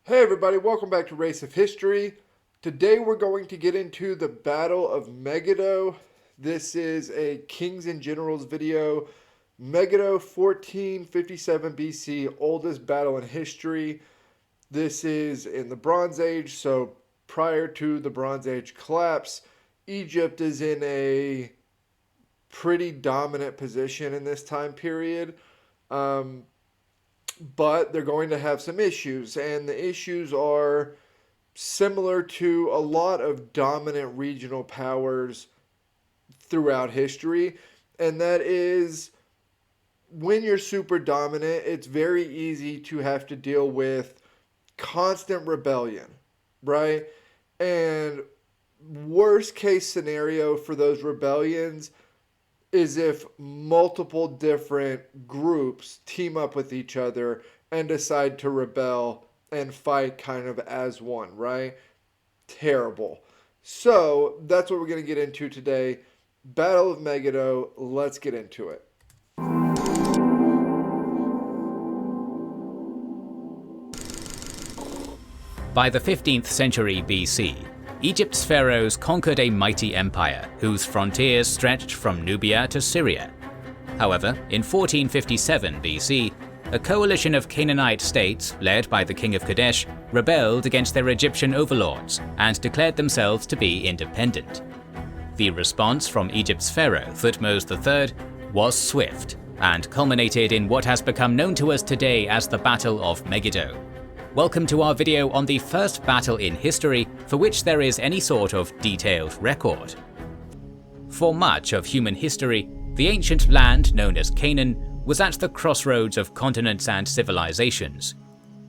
Hey everybody, welcome back to Race of History. Today we're going to get into the Battle of Megiddo. This is a Kings and Generals video. Megiddo 1457 BC, oldest battle in history. This is in the Bronze Age, so prior to the Bronze Age collapse. Egypt is in a pretty dominant position in this time period. But they're going to have some issues, and the issues are similar to a lot of dominant regional powers throughout history, and that is when you're super dominant, it's very easy to have to deal with constant rebellion, right? And worst case scenario for those rebellions is if multiple different groups team up with each other and decide to rebel and fight kind of as one, right? Terrible. So that's what we're going to get into today. Battle of Megiddo. Let's get into it. By the 15th century BC, Egypt's pharaohs conquered a mighty empire whose frontiers stretched from Nubia to Syria. However, in 1457 BC, a coalition of Canaanite states, led by the king of Kadesh, rebelled against their Egyptian overlords and declared themselves to be independent. The response from Egypt's pharaoh Thutmose III was swift and culminated in what has become known to us today as the Battle of Megiddo. Welcome to our video on the first battle in history for which there is any sort of detailed record. For much of human history, the ancient land known as Canaan was at the crossroads of continents and civilizations.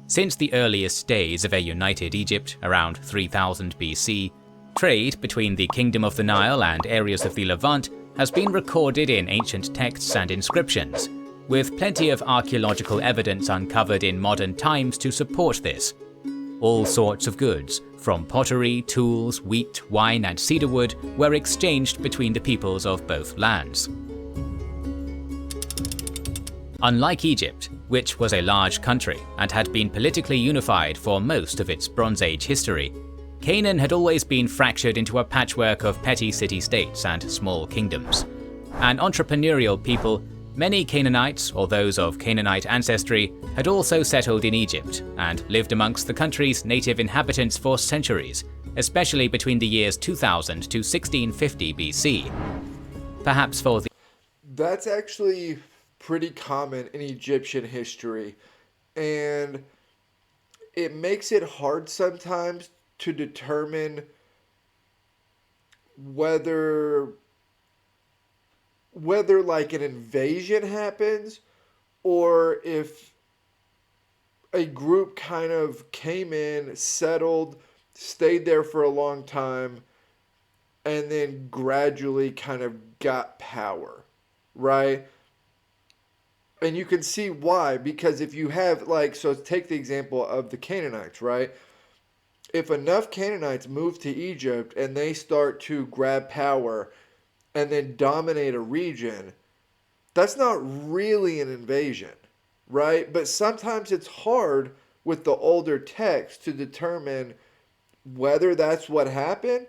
Since the earliest days of a united Egypt around 3000 BC, trade between the Kingdom of the Nile and areas of the Levant has been recorded in ancient texts and inscriptions, with plenty of archaeological evidence uncovered in modern times to support this. All sorts of goods, from pottery, tools, wheat, wine, and cedarwood, were exchanged between the peoples of both lands. Unlike Egypt, which was a large country and had been politically unified for most of its Bronze Age history, Canaan had always been fractured into a patchwork of petty city-states and small kingdoms. An entrepreneurial people, many Canaanites, or those of Canaanite ancestry, had also settled in Egypt and lived amongst the country's native inhabitants for centuries, especially between the years 2000 to 1650 BC. Perhaps for the... That's actually pretty common in Egyptian history, and it makes it hard sometimes to determine whether like an invasion happens or if a group kind of came in, settled, stayed there for a long time, and then gradually kind of got power, right? And you can see why, because if you have so take the example of the Canaanites, right? If enough Canaanites move to Egypt and they start to grab power and then dominate a region, that's not really an invasion, right? But sometimes it's hard with the older text to determine whether that's what happened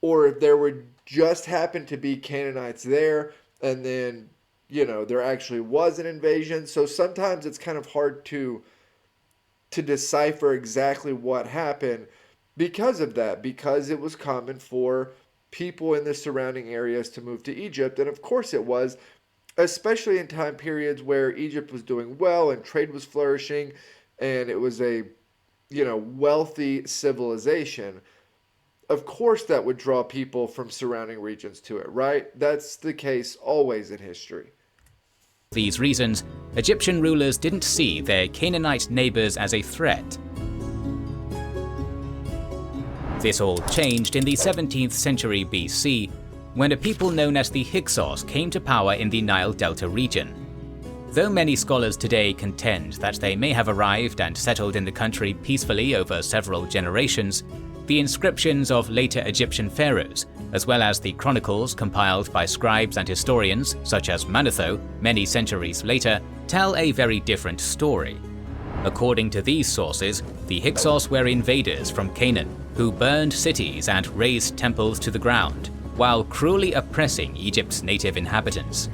or if there were just happened to be Canaanites there and then, there actually was an invasion. So sometimes it's kind of hard to decipher exactly what happened because of that, because it was common for people in the surrounding areas to move to Egypt. And of course it was, especially in time periods where Egypt was doing well and trade was flourishing and it was a, wealthy civilization. Of course that would draw people from surrounding regions to it, right? That's the case always in history. These reasons, Egyptian rulers didn't see their Canaanite neighbors as a threat. This all changed in the 17th century BC, when a people known as the Hyksos came to power in the Nile Delta region. Though many scholars today contend that they may have arrived and settled in the country peacefully over several generations, the inscriptions of later Egyptian pharaohs, as well as the chronicles compiled by scribes and historians such as Manetho many centuries later, tell a very different story. According to these sources, the Hyksos were invaders from Canaan who burned cities and razed temples to the ground, while cruelly oppressing Egypt's native inhabitants.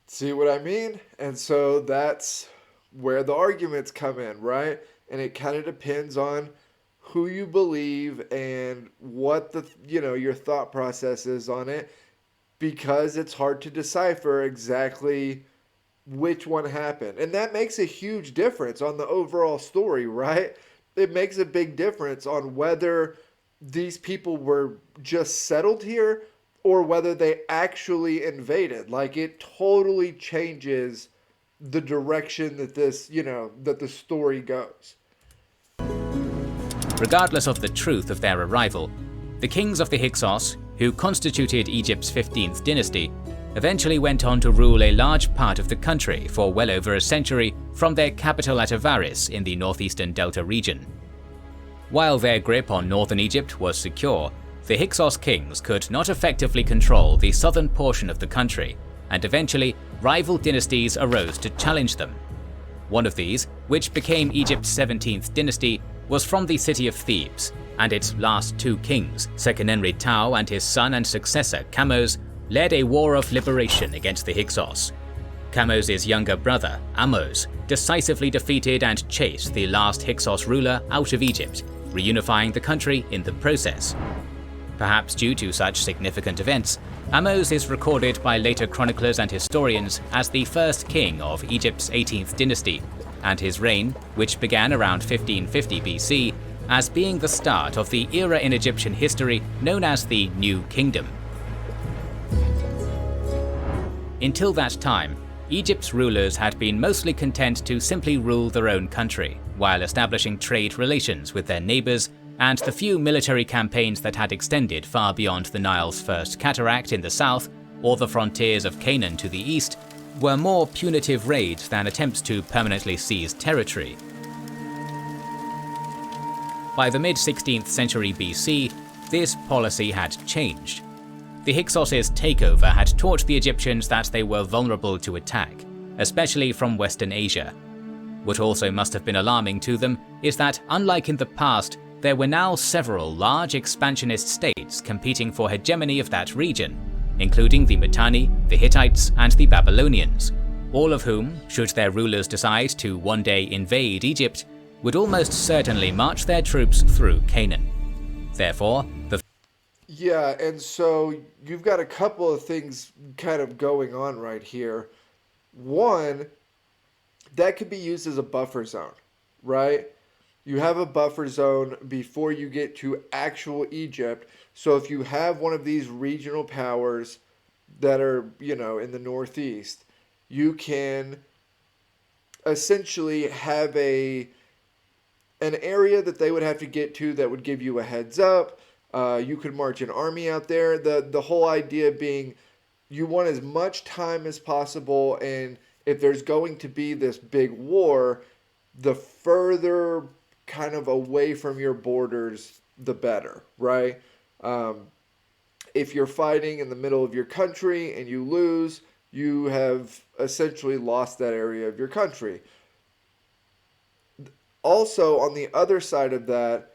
See what I mean? And so that's where the arguments come in, right? And it kind of depends on who you believe and what your thought process is on it, because it's hard to decipher exactly which one happened. And that makes a huge difference on the overall story, right? It makes a big difference on whether these people were just settled here or whether they actually invaded. Like, it totally changes the direction that that the story goes. Regardless of the truth of their arrival, the kings of the Hyksos, who constituted Egypt's 15th dynasty, eventually went on to rule a large part of the country for well over a century from their capital at Avaris in the northeastern Delta region. While their grip on northern Egypt was secure, the Hyksos kings could not effectively control the southern portion of the country, and eventually rival dynasties arose to challenge them. One of these, which became Egypt's 17th dynasty, was from the city of Thebes, and its last two kings, Seqenenre-Tau and his son and successor Kamose, led a war of liberation against the Hyksos. Kamose's younger brother, Ahmose, decisively defeated and chased the last Hyksos ruler out of Egypt, reunifying the country in the process. Perhaps due to such significant events, Ahmose is recorded by later chroniclers and historians as the first king of Egypt's 18th dynasty, and his reign, which began around 1550 BC, as being the start of the era in Egyptian history known as the New Kingdom. Until that time, Egypt's rulers had been mostly content to simply rule their own country, while establishing trade relations with their neighbors, and the few military campaigns that had extended far beyond the Nile's first cataract in the south, or the frontiers of Canaan to the east, were more punitive raids than attempts to permanently seize territory. By the mid-16th century BC, this policy had changed. The Hyksos' takeover had taught the Egyptians that they were vulnerable to attack, especially from Western Asia. What also must have been alarming to them is that, unlike in the past, there were now several large expansionist states competing for hegemony of that region, including the Mitanni, the Hittites, and the Babylonians, all of whom, should their rulers decide to one day invade Egypt, would almost certainly march their troops through Canaan. Therefore, Yeah, and so you've got a couple of things kind of going on right here. One, that could be used as a buffer zone, right? You have a buffer zone before you get to actual Egypt. So if you have one of these regional powers that are, in the northeast, you can essentially have an area that they would have to get to that would give you a heads up. You could march an army out there. The whole idea being you want as much time as possible, and if there's going to be this big war, the further kind of away from your borders, the better, right? If you're fighting in the middle of your country and you lose, you have essentially lost that area of your country. Also, on the other side of that,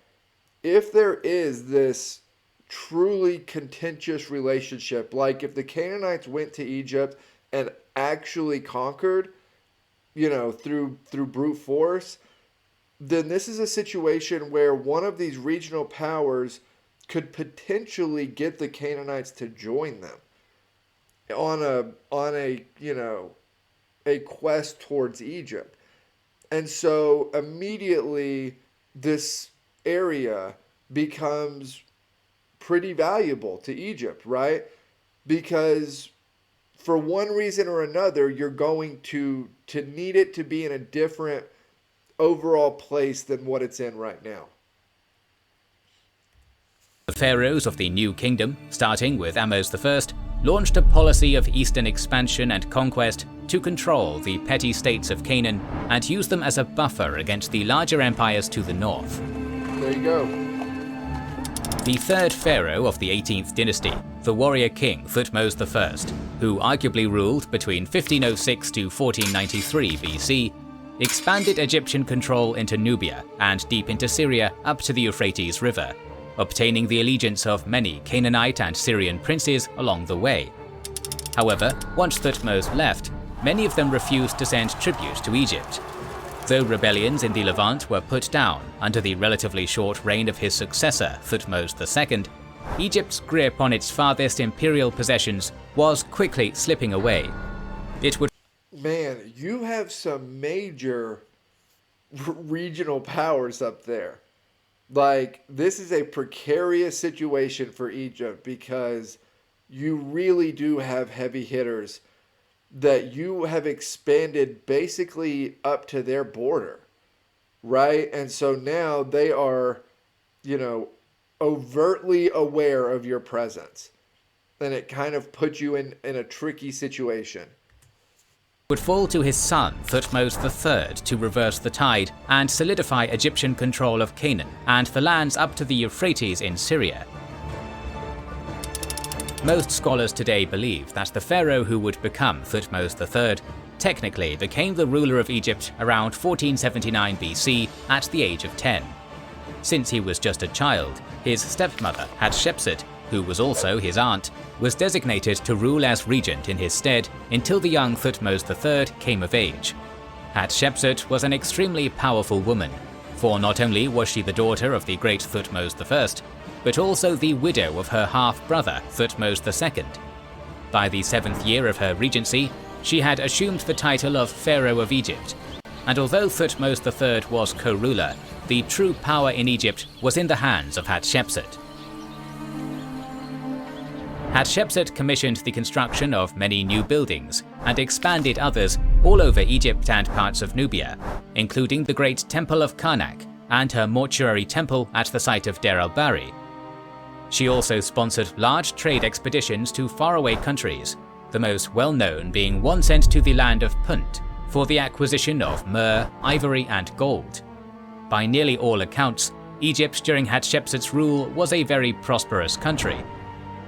if there is this truly contentious relationship, like if the Canaanites went to Egypt and actually conquered, through brute force, then this is a situation where one of these regional powers could potentially get the Canaanites to join them on a quest towards Egypt. And so immediately this area becomes pretty valuable to Egypt, right? Because for one reason or another, you're going to need it to be in a different overall place than what it's in right now. The pharaohs of the New Kingdom, starting with Ahmose I, launched a policy of eastern expansion and conquest to control the petty states of Canaan and use them as a buffer against the larger empires to the north. There you go. The third pharaoh of the 18th dynasty, the warrior king Thutmose I, who arguably ruled between 1506 to 1493 BC, expanded Egyptian control into Nubia and deep into Syria up to the Euphrates River, obtaining the allegiance of many Canaanite and Syrian princes along the way. However, once Thutmose left, many of them refused to send tribute to Egypt. Though rebellions in the Levant were put down under the relatively short reign of his successor, Thutmose II, Egypt's grip on its farthest imperial possessions was quickly slipping away. It would Man, you have some major regional powers up there. Like, this is a precarious situation for Egypt because you really do have heavy hitters that you have expanded basically up to their border, right? And so now they are, overtly aware of your presence. And it kind of puts you in a tricky situation. Would fall to his son Thutmose III to reverse the tide and solidify Egyptian control of Canaan and the lands up to the Euphrates in Syria. Most scholars today believe that the pharaoh who would become Thutmose III technically became the ruler of Egypt around 1479 BC at the age of 10. Since he was just a child, his stepmother Hatshepsut, who was also his aunt, was designated to rule as regent in his stead until the young Thutmose III came of age. Hatshepsut was an extremely powerful woman, for not only was she the daughter of the great Thutmose I, but also the widow of her half-brother Thutmose II. By the 7th year of her regency, she had assumed the title of Pharaoh of Egypt, and although Thutmose III was co-ruler, the true power in Egypt was in the hands of Hatshepsut. Hatshepsut commissioned the construction of many new buildings and expanded others all over Egypt and parts of Nubia, including the great Temple of Karnak and her mortuary temple at the site of Deir el-Bahri. She also sponsored large trade expeditions to faraway countries, the most well-known being one sent to the land of Punt for the acquisition of myrrh, ivory and gold. By nearly all accounts, Egypt during Hatshepsut's rule was a very prosperous country.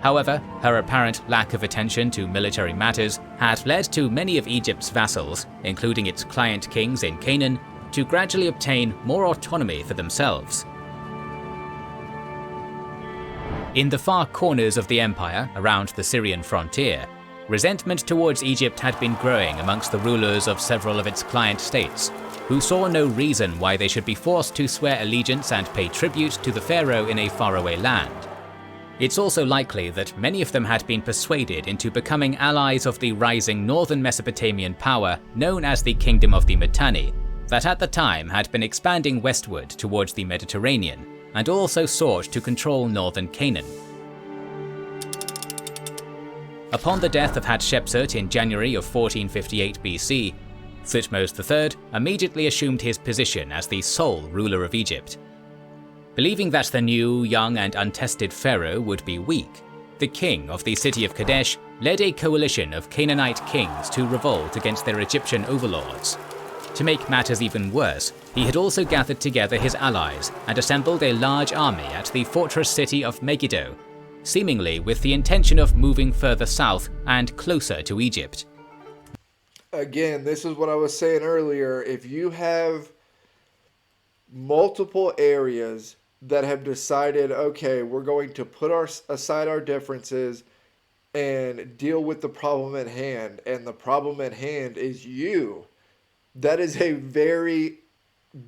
However, her apparent lack of attention to military matters had led to many of Egypt's vassals, including its client kings in Canaan, to gradually obtain more autonomy for themselves. In the far corners of the empire around the Syrian frontier, resentment towards Egypt had been growing amongst the rulers of several of its client states, who saw no reason why they should be forced to swear allegiance and pay tribute to the pharaoh in a faraway land. It's also likely that many of them had been persuaded into becoming allies of the rising northern Mesopotamian power known as the Kingdom of the Mitanni, that at the time had been expanding westward towards the Mediterranean, and also sought to control northern Canaan. Upon the death of Hatshepsut in January of 1458 BC, Thutmose III immediately assumed his position as the sole ruler of Egypt. Believing that the new, young and untested pharaoh would be weak, the king of the city of Kadesh led a coalition of Canaanite kings to revolt against their Egyptian overlords. To make matters even worse, he had also gathered together his allies and assembled a large army at the fortress city of Megiddo, seemingly with the intention of moving further south and closer to Egypt. Again, this is what I was saying earlier. If you have multiple areas that have decided, okay, we're going to put aside our differences and deal with the problem at hand, and the problem at hand is you, that is a very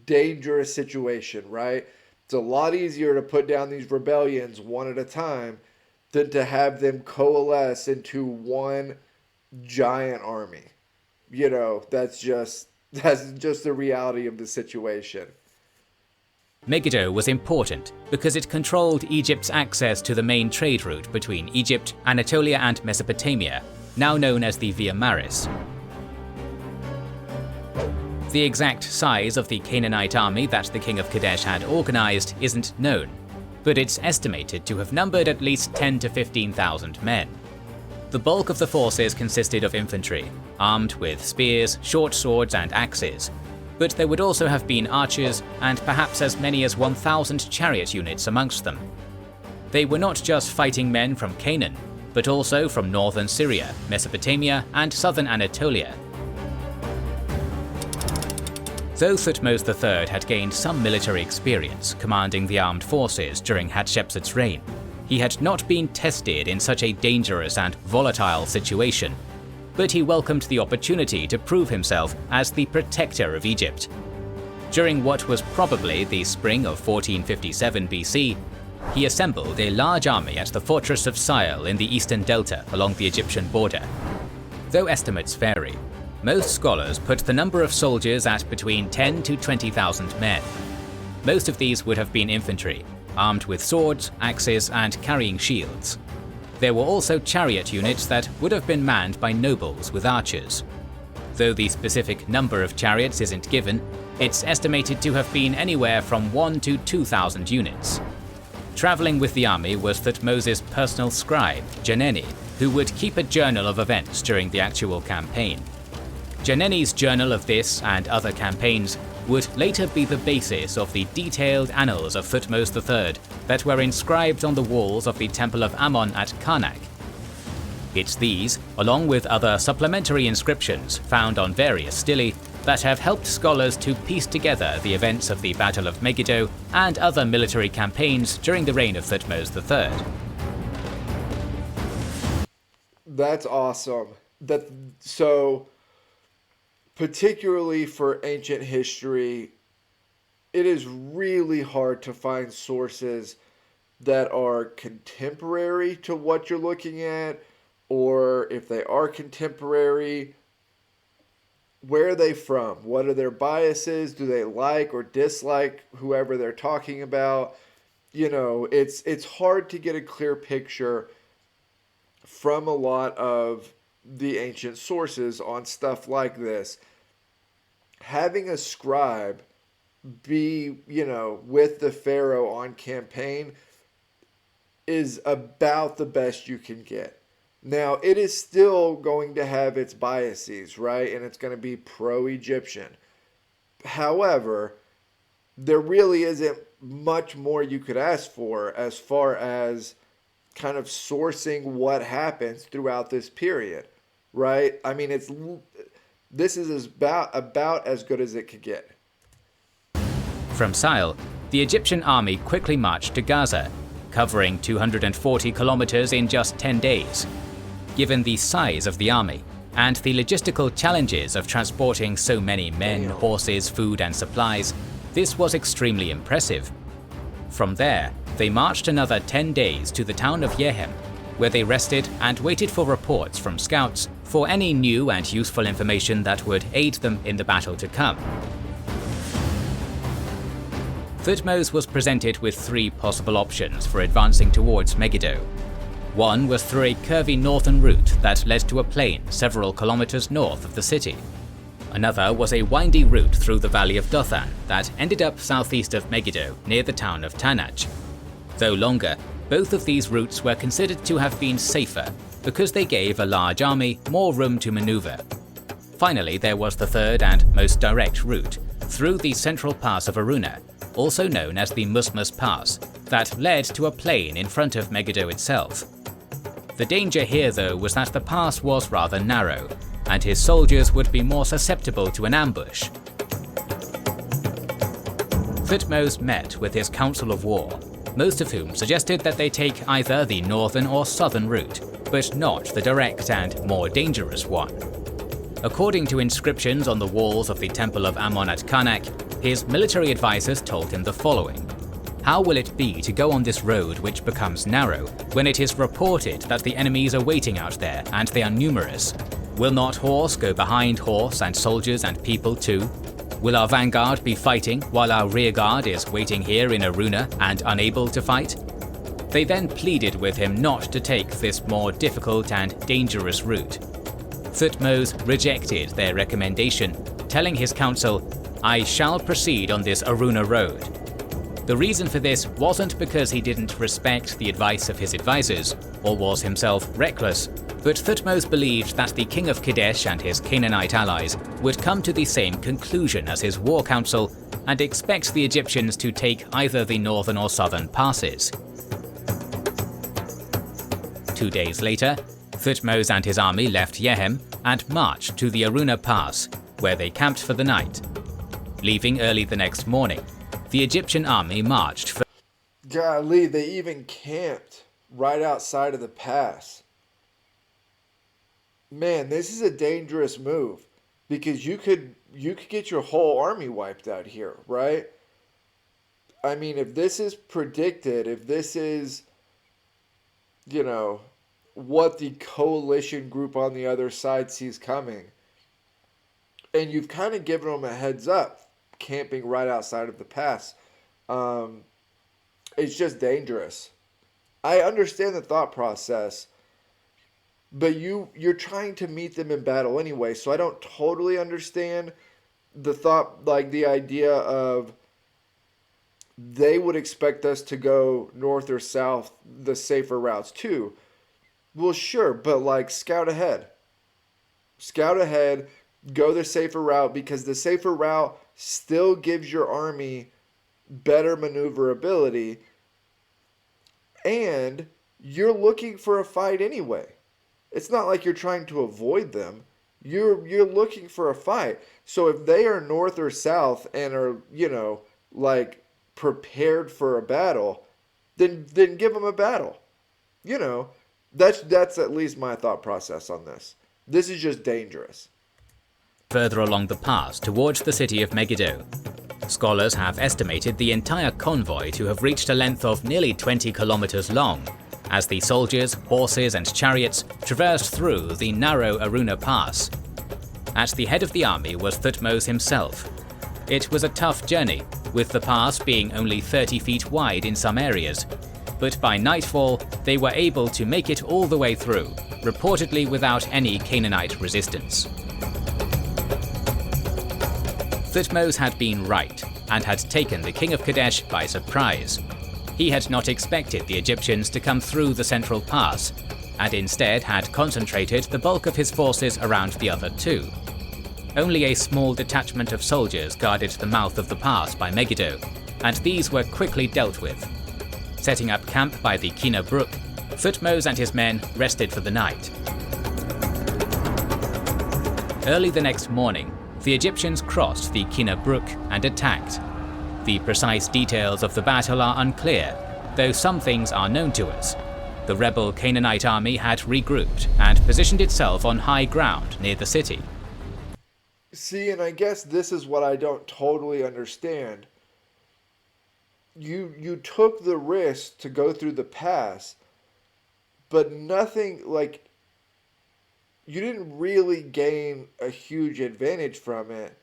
dangerous situation, right? It's a lot easier to put down these rebellions one at a time than to have them coalesce into one giant army. That's just the reality of the situation. Megiddo was important because it controlled Egypt's access to the main trade route between Egypt, Anatolia and Mesopotamia, now known as the Via Maris. The exact size of the Canaanite army that the king of Kadesh had organized isn't known, but it's estimated to have numbered at least 10 to 15,000 men. The bulk of the forces consisted of infantry, armed with spears, short swords and axes, but there would also have been archers and perhaps as many as 1,000 chariot units amongst them. They were not just fighting men from Canaan, but also from northern Syria, Mesopotamia and southern Anatolia. Though Thutmose III had gained some military experience commanding the armed forces during Hatshepsut's reign, he had not been tested in such a dangerous and volatile situation, but he welcomed the opportunity to prove himself as the protector of Egypt. During what was probably the spring of 1457 BC, he assembled a large army at the fortress of Sile in the eastern delta along the Egyptian border. Though estimates vary, most scholars put the number of soldiers at between 10 to 20,000 men. Most of these would have been infantry, armed with swords, axes, and carrying shields. There were also chariot units that would have been manned by nobles with archers. Though the specific number of chariots isn't given, it's estimated to have been anywhere from 1 to 2,000 units. Traveling with the army was Thutmose's personal scribe, Janeni, who would keep a journal of events during the actual campaign. Janeni's journal of this and other campaigns would later be the basis of the detailed annals of Thutmose III that were inscribed on the walls of the Temple of Ammon at Karnak. It's these, along with other supplementary inscriptions found on various stelae, that have helped scholars to piece together the events of the Battle of Megiddo and other military campaigns during the reign of Thutmose III. That's awesome. So particularly for ancient history, it is really hard to find sources that are contemporary to what you're looking at, or if they are contemporary, where are they from? What are their biases? Do they like or dislike whoever they're talking about? It's hard to get a clear picture from a lot of the ancient sources on stuff like this. Having a scribe be, with the pharaoh on campaign is about the best you can get. Now, it is still going to have its biases, right? And it's going to be pro-Egyptian. However, there really isn't much more you could ask for as far as kind of sourcing what happens throughout this period, right? I mean, this is about as good as it could get. From Sile, the Egyptian army quickly marched to Gaza, covering 240 kilometers in just 10 days. Given the size of the army and the logistical challenges of transporting so many men, horses, food, and supplies, this was extremely impressive. From there, they marched another 10 days to the town of Yehem, where they rested and waited for reports from scouts for any new and useful information that would aid them in the battle to come. Thutmose was presented with 3 possible options for advancing towards Megiddo. One was through a curvy northern route that led to a plain several kilometers north of the city. Another was a windy route through the valley of Dothan that ended up southeast of Megiddo near the town of Tanaj. Though longer, both of these routes were considered to have been safer because they gave a large army more room to maneuver. Finally, there was the third and most direct route, through the central pass of Aruna, also known as the Musmus Pass, that led to a plain in front of Megiddo itself. The danger here, though, was that the pass was rather narrow, and his soldiers would be more susceptible to an ambush. Thutmose met with his council of war, most of whom suggested that they take either the northern or southern route, but not the direct and more dangerous one. According to inscriptions on the walls of the Temple of Ammon at Karnak, his military advisors told him the following: "How will it be to go on this road which becomes narrow, when it is reported that the enemies are waiting out there and they are numerous? Will not horse go behind horse and soldiers and people too? Will our vanguard be fighting while our rearguard is waiting here in Aruna and unable to fight?" They then pleaded with him not to take this more difficult and dangerous route. Thutmose rejected their recommendation, telling his council, "I shall proceed on this Aruna road." The reason for this wasn't because he didn't respect the advice of his advisors, or was himself reckless, but Thutmose believed that the king of Kadesh and his Canaanite allies would come to the same conclusion as his war council, and expect the Egyptians to take either the northern or southern passes. 2 days later, Thutmose and his army left Yehem and marched to the Aruna Pass, where they camped for the night. Leaving early the next morning, the Egyptian army marched for Golly, they even camped right outside of the pass. Man, this is a dangerous move because you could get your whole army wiped out here, right? I mean, if this is predicted, if this is, what the coalition group on the other side sees coming, and you've kind of given them a heads up, camping right outside of the pass, it's just dangerous. I understand the thought process, but you're trying to meet them in battle anyway, so I don't totally understand the thought, like the idea of they would expect us to go north or south, the safer routes too. Well, sure, but like scout ahead. Scout ahead, go the safer route because the safer route still gives your army better maneuverability, and you're looking for a fight anyway. It's not like you're trying to avoid them. You're looking for a fight. So if they are north or south and are, like prepared for a battle, then give them a battle. That's at least my thought process on this. This is just dangerous. further along the pass towards the city of Megiddo. Scholars have estimated the entire convoy to have reached a length of nearly 20 kilometers long, as the soldiers, horses and chariots traversed through the narrow Aruna pass. At the head of the army was Thutmose himself. It was a tough journey, with the pass being only 30 feet wide in some areas, but by nightfall they were able to make it all the way through, reportedly without any Canaanite resistance. Thutmose had been right, and had taken the king of Kadesh by surprise. He had not expected the Egyptians to come through the central pass, and instead had concentrated the bulk of his forces around the other two. Only a small detachment of soldiers guarded the mouth of the pass by Megiddo, and these were quickly dealt with. Setting up camp by the Kina Brook, Thutmose and his men rested for the night. Early the next morning, the Egyptians crossed the Kina Brook and attacked. The precise details of the battle are unclear, though some things are known to us. The rebel Canaanite army had regrouped and positioned itself on high ground near the city. See, and I guess this is what I don't totally understand. You took the risk to go through the pass, but nothing, like, you didn't really gain a huge advantage from it.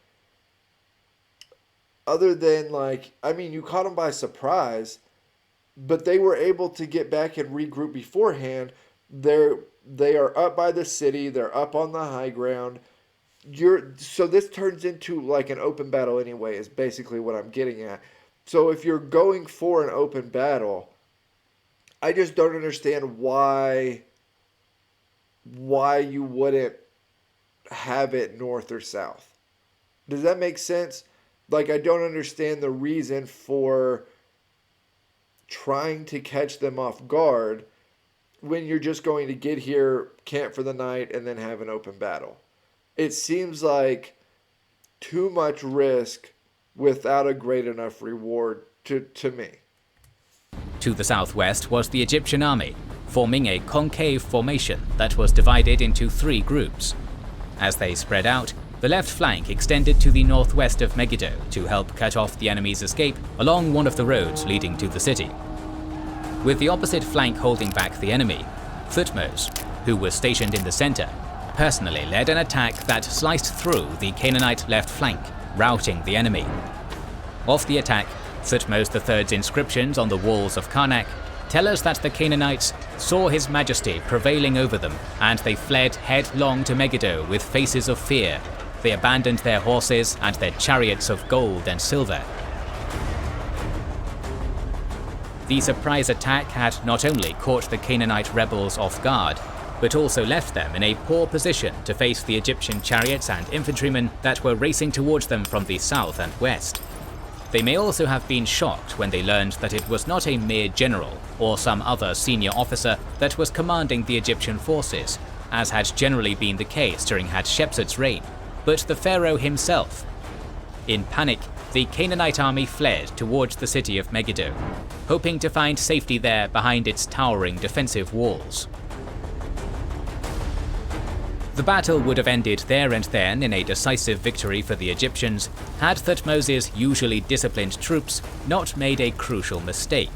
Other than, like, I mean, you caught them by surprise, but they were able to get back and regroup beforehand. They are up by the city. They're up on the high ground. So this turns into like an open battle anyway, is basically what I'm getting at. So if you're going for an open battle, I just don't understand why you wouldn't have it north or south. Does that make sense? Like, I don't understand the reason for trying to catch them off guard when you're just going to get here, camp for the night, and then have an open battle. It seems like too much risk without a great enough reward to me. To the southwest was the Egyptian army, forming a concave formation that was divided into three groups. As they spread out, the left flank extended to the northwest of Megiddo to help cut off the enemy's escape along one of the roads leading to the city. With the opposite flank holding back the enemy, Thutmose, who was stationed in the center, personally led an attack that sliced through the Canaanite left flank, routing the enemy. Of the attack, Thutmose III's inscriptions on the walls of Karnak tell us that the Canaanites saw his majesty prevailing over them, and they fled headlong to Megiddo with faces of fear. They abandoned their horses and their chariots of gold and silver. The surprise attack had not only caught the Canaanite rebels off guard, but also left them in a poor position to face the Egyptian chariots and infantrymen that were racing towards them from the south and west. They may also have been shocked when they learned that it was not a mere general or some other senior officer that was commanding the Egyptian forces, as had generally been the case during Hatshepsut's reign, but the pharaoh himself. In panic, the Canaanite army fled towards the city of Megiddo, hoping to find safety there behind its towering defensive walls. The battle would have ended there and then in a decisive victory for the Egyptians had Thutmose's usually disciplined troops not made a crucial mistake.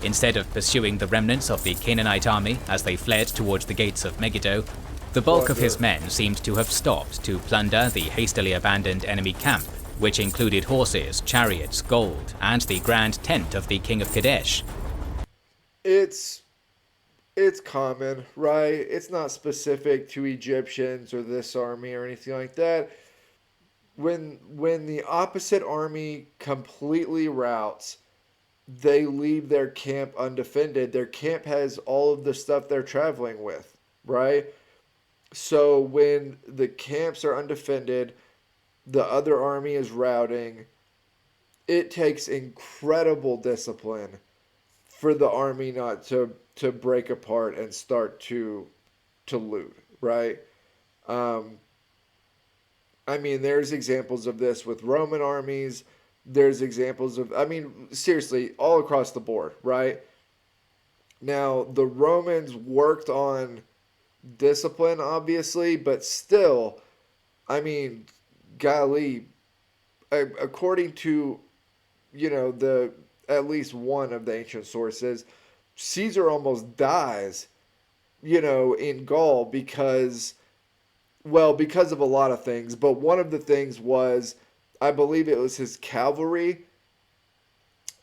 Instead of pursuing the remnants of the Canaanite army as they fled towards the gates of Megiddo, the bulk of his men seemed to have stopped to plunder the hastily abandoned enemy camp, which included horses, chariots, gold, and the grand tent of the king of Kadesh. It's common, right? It's not specific to Egyptians or this army or anything like that. When the opposite army completely routs, they leave their camp undefended. Their camp has all of the stuff they're traveling with, right? So when the camps are undefended, the other army is routing. It takes incredible discipline for the army not to break apart and start to loot, right? I mean, there's examples of this with Roman armies. There's examples of, I mean, seriously, all across the board, right? Now, the Romans worked on discipline, obviously, but still, I mean, golly, according to, the at least one of the ancient sources, Caesar almost dies, in Gaul because of a lot of things, but one of the things was, I believe it was his cavalry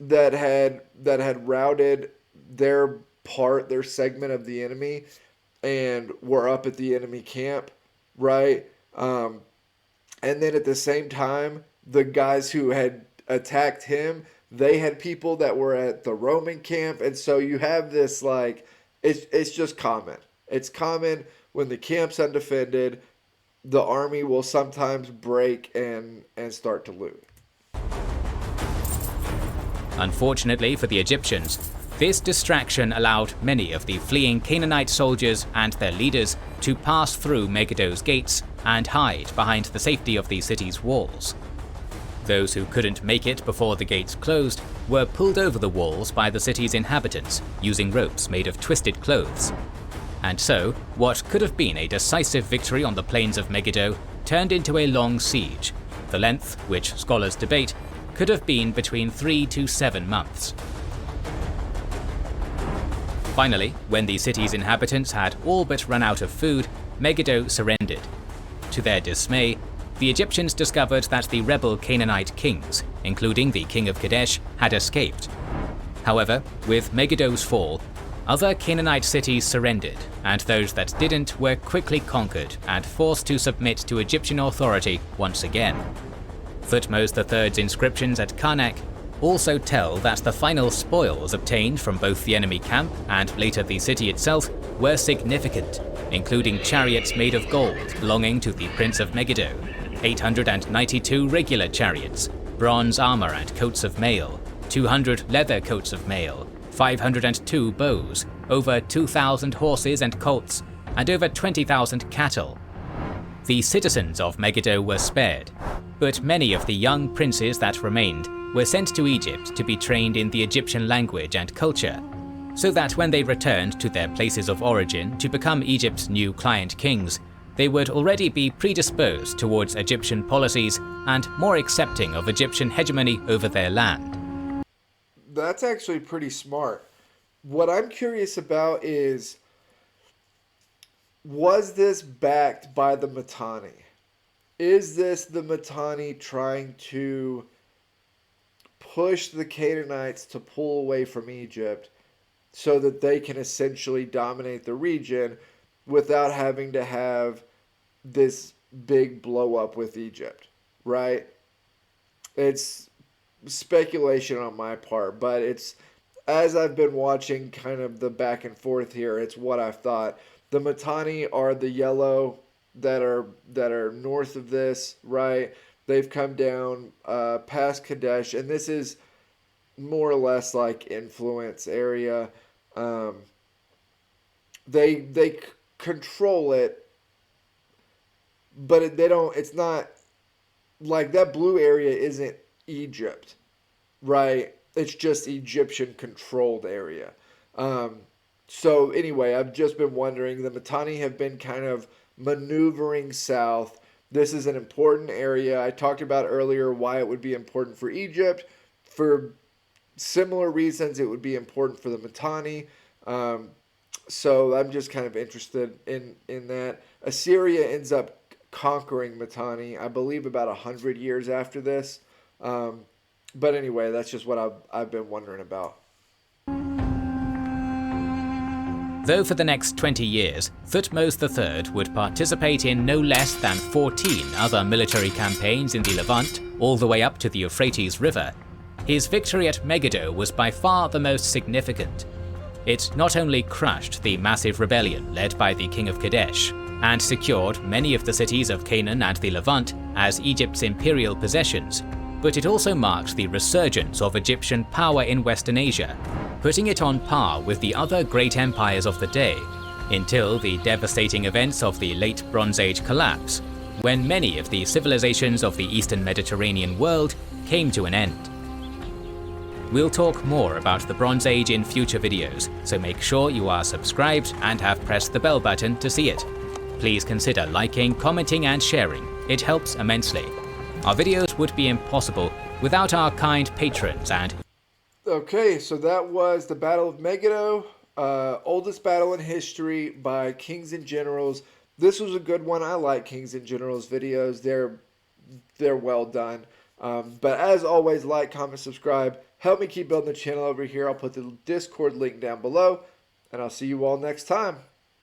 that had routed their segment of the enemy and were up at the enemy camp, right? And then at the same time, the guys who had attacked him, they had people that were at the Roman camp, and so you have this like, it's just common. It's common when the camp's undefended, the army will sometimes break and start to loot. Unfortunately for the Egyptians, this distraction allowed many of the fleeing Canaanite soldiers and their leaders to pass through Megiddo's gates and hide behind the safety of the city's walls. Those who couldn't make it before the gates closed were pulled over the walls by the city's inhabitants using ropes made of twisted clothes. And so, what could have been a decisive victory on the plains of Megiddo turned into a long siege, the length, which scholars debate, could have been between 3 to 7 months. Finally, when the city's inhabitants had all but run out of food, Megiddo surrendered. To their dismay, the Egyptians discovered that the rebel Canaanite kings, including the king of Kadesh, had escaped. However, with Megiddo's fall, other Canaanite cities surrendered, and those that didn't were quickly conquered and forced to submit to Egyptian authority once again. Thutmose III's inscriptions at Karnak also tell that the final spoils obtained from both the enemy camp and later the city itself were significant, including chariots made of gold belonging to the Prince of Megiddo, 892 regular chariots, bronze armor and coats of mail, 200 leather coats of mail, 502 bows, over 2,000 horses and colts, and over 20,000 cattle. The citizens of Megiddo were spared, but many of the young princes that remained were sent to Egypt to be trained in the Egyptian language and culture, so that when they returned to their places of origin to become Egypt's new client kings, they would already be predisposed towards Egyptian policies and more accepting of Egyptian hegemony over their land. That's actually pretty smart. What I'm curious about is, was this backed by the Mitanni? Is this the Mitanni trying to push the Canaanites to pull away from Egypt so that they can essentially dominate the region without having to have this big blow up with Egypt, right? It's speculation on my part, but it's, as I've been watching kind of the back and forth here, it's what I've thought. The Mitanni are the yellow that are north of this, right? They've come down past Kadesh, and this is more or less like influence area. They control it, but they don't. It's not like that blue area isn't Egypt, right? It's just Egyptian controlled area. Um, so anyway, I've just been wondering. The Mitanni have been kind of maneuvering south. This is an important area. I talked about earlier why it would be important for Egypt. For similar reasons, it would be important for the Mitanni. Um, so I'm just kind of interested in that. Assyria ends up conquering Mitanni, I believe, about 100 years after this. Um, but anyway, that's just what I've been wondering about. Though for the next 20 years, Thutmose III would participate in no less than 14 other military campaigns in the Levant, all the way up to the Euphrates River, his victory at Megiddo was by far the most significant. It not only crushed the massive rebellion led by the king of Kadesh, and secured many of the cities of Canaan and the Levant as Egypt's imperial possessions, but it also marked the resurgence of Egyptian power in Western Asia, putting it on par with the other great empires of the day, until the devastating events of the late Bronze Age collapse, when many of the civilizations of the Eastern Mediterranean world came to an end. We'll talk more about the Bronze Age in future videos, so make sure you are subscribed and have pressed the bell button to see it. Please consider liking, commenting and sharing, it helps immensely. Our videos would be impossible without our kind patrons and... Okay, so that was the Battle of Megiddo, oldest battle in history by Kings and Generals. This was a good one. I like Kings and Generals videos. They're well done. But as always, like, comment, subscribe. Help me keep building the channel over here. I'll put the Discord link down below. And I'll see you all next time.